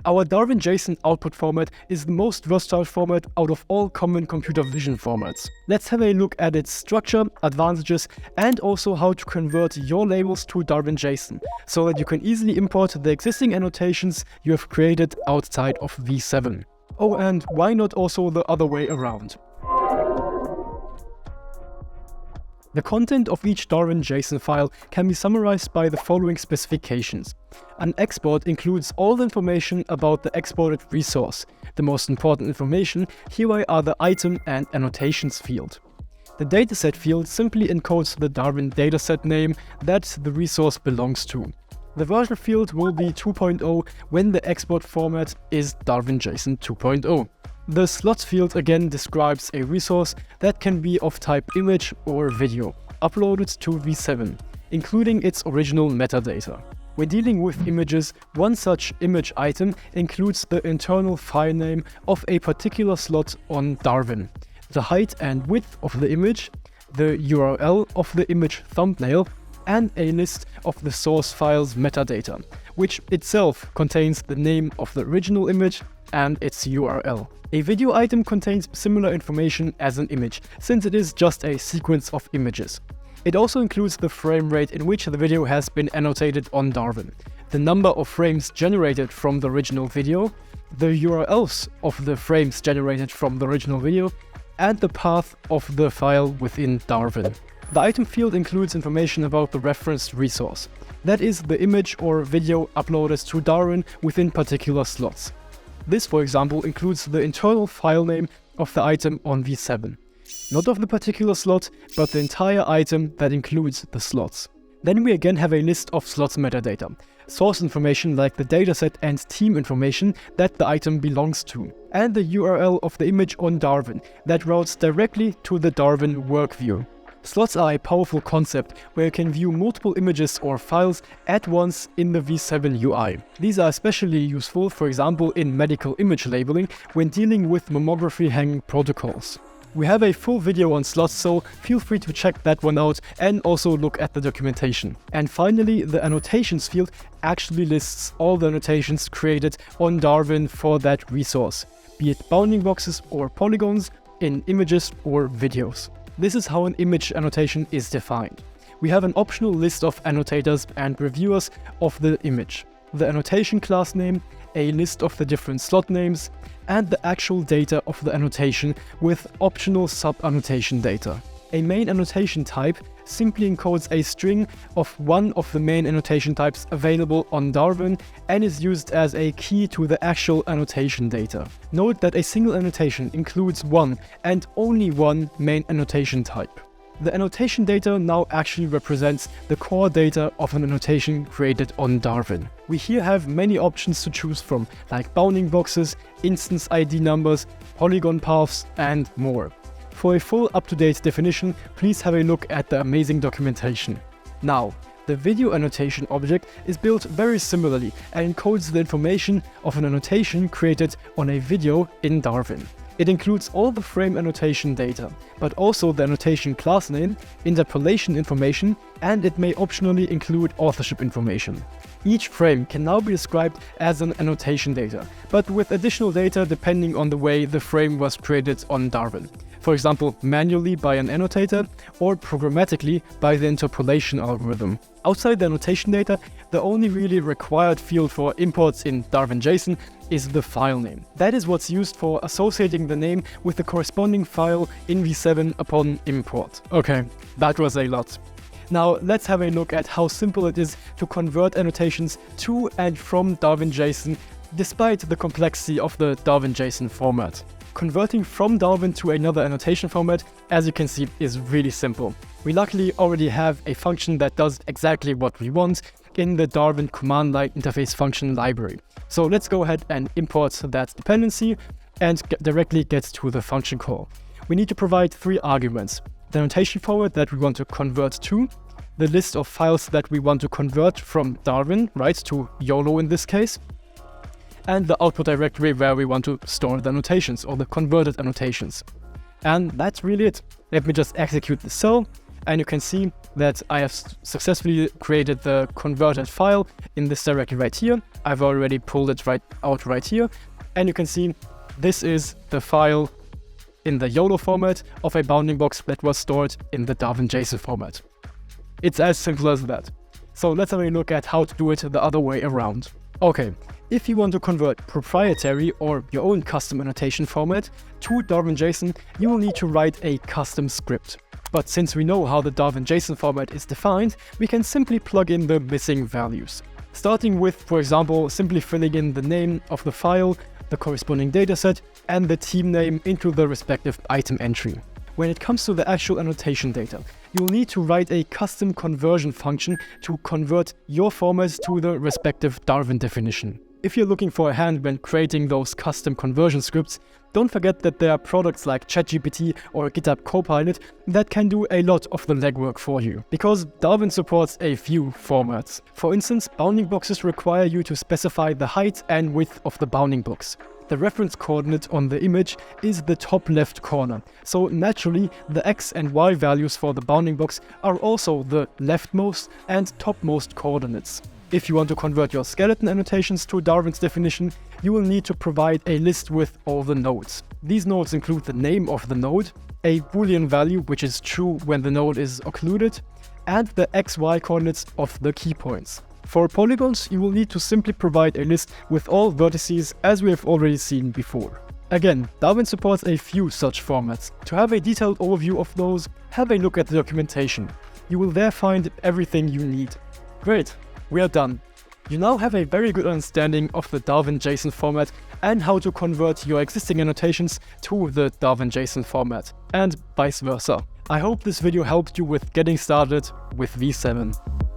Our Darwin JSON output format is the most versatile format out of all common computer vision formats. Let's have a look at its structure, advantages, and also how to convert your labels to Darwin JSON, so that you can easily import the existing annotations you have created outside of V7. Oh, and why not also the other way around? The content of each Darwin JSON file can be summarized by the following specifications. An export includes all the information about the exported resource. The most important information here are the item and annotations field. The dataset field simply encodes the Darwin dataset name that the resource belongs to. The version field will be 2.0 when the export format is Darwin JSON 2.0. The slots field again describes a resource that can be of type image or video, uploaded to V7, including its original metadata. When dealing with images, one such image item includes the internal file name of a particular slot on Darwin, the height and width of the image, the URL of the image thumbnail, and a list of the source file's metadata, which itself contains the name of the original image and its URL. A video item contains similar information as an image, since it is just a sequence of images. It also includes the frame rate in which the video has been annotated on Darwin, the number of frames generated from the original video, the URLs of the frames generated from the original video, and the path of the file within Darwin. The item field includes information about the referenced resource, that is, the image or video uploaded to Darwin within particular slots. This, for example, includes the internal file name of the item on V7. Not of the particular slot, but the entire item that includes the slots. Then we again have a list of slots metadata, source information like the dataset and team information that the item belongs to, and the URL of the image on Darwin that routes directly to the Darwin work view. Slots are a powerful concept where you can view multiple images or files at once in the V7 UI. These are especially useful, for example, in medical image labeling when dealing with mammography hanging protocols. We have a full video on slots, so feel free to check that one out and also look at the documentation. And finally, the annotations field actually lists all the annotations created on Darwin for that resource, be it bounding boxes or polygons in images or videos. This is how an image annotation is defined. We have an optional list of annotators and reviewers of the image, the annotation class name, a list of the different slot names, and the actual data of the annotation with optional sub-annotation data. A main annotation type simply encodes a string of one of the main annotation types available on Darwin and is used as a key to the actual annotation data. Note that a single annotation includes one and only one main annotation type. The annotation data now actually represents the core data of an annotation created on Darwin. We here have many options to choose from, like bounding boxes, instance ID numbers, polygon paths, and more. For a full up-to-date definition, please have a look at the amazing documentation. Now, the video annotation object is built very similarly and encodes the information of an annotation created on a video in Darwin. It includes all the frame annotation data, but also the annotation class name, interpolation information, and it may optionally include authorship information. Each frame can now be described as an annotation data, but with additional data depending on the way the frame was created on Darwin. For example, manually by an annotator or programmatically by the interpolation algorithm. Outside the annotation data, the only really required field for imports in Darwin JSON is the file name. That is what's used for associating the name with the corresponding file in V7 upon import. Okay, that was a lot. Now let's have a look at how simple it is to convert annotations to and from Darwin JSON despite the complexity of the Darwin JSON format. Converting from Darwin to another annotation format, as you can see, is really simple. We luckily already have a function that does exactly what we want in the Darwin command line interface function library. So let's go ahead and import that dependency and directly get to the function call. We need to provide three arguments: the annotation format that we want to convert to, the list of files that we want to convert from Darwin, right, to YOLO in this case, and the output directory where we want to store the annotations or the converted annotations. And that's really it. Let me just execute the cell, and you can see that I have successfully created the converted file in this directory right here. I've already pulled it right here. And you can see this is the file in the YOLO format of a bounding box that was stored in the Darwin JSON format. It's as simple as that. So let's have a look at how to do it the other way around. Okay, if you want to convert proprietary or your own custom annotation format to Darwin JSON, you will need to write a custom script. But since we know how the Darwin JSON format is defined, we can simply plug in the missing values. Starting with, for example, simply filling in the name of the file, the corresponding dataset, and the team name into the respective item entry. When it comes to the actual annotation data, you will need to write a custom conversion function to convert your format to the respective Darwin definition. If you're looking for a hand when creating those custom conversion scripts, don't forget that there are products like ChatGPT or GitHub Copilot that can do a lot of the legwork for you, because Darwin supports a few formats. For instance, bounding boxes require you to specify the height and width of the bounding box. The reference coordinate on the image is the top left corner, so naturally the X and Y values for the bounding box are also the leftmost and topmost coordinates. If you want to convert your skeleton annotations to Darwin's definition, you will need to provide a list with all the nodes. These nodes include the name of the node, a Boolean value which is true when the node is occluded, and the XY coordinates of the key points. For polygons, you will need to simply provide a list with all vertices as we have already seen before. Again, Darwin supports a few such formats. To have a detailed overview of those, have a look at the documentation. You will there find everything you need. Great, we are done. You now have a very good understanding of the Darwin JSON format and how to convert your existing annotations to the Darwin JSON format, and vice versa. I hope this video helped you with getting started with V7.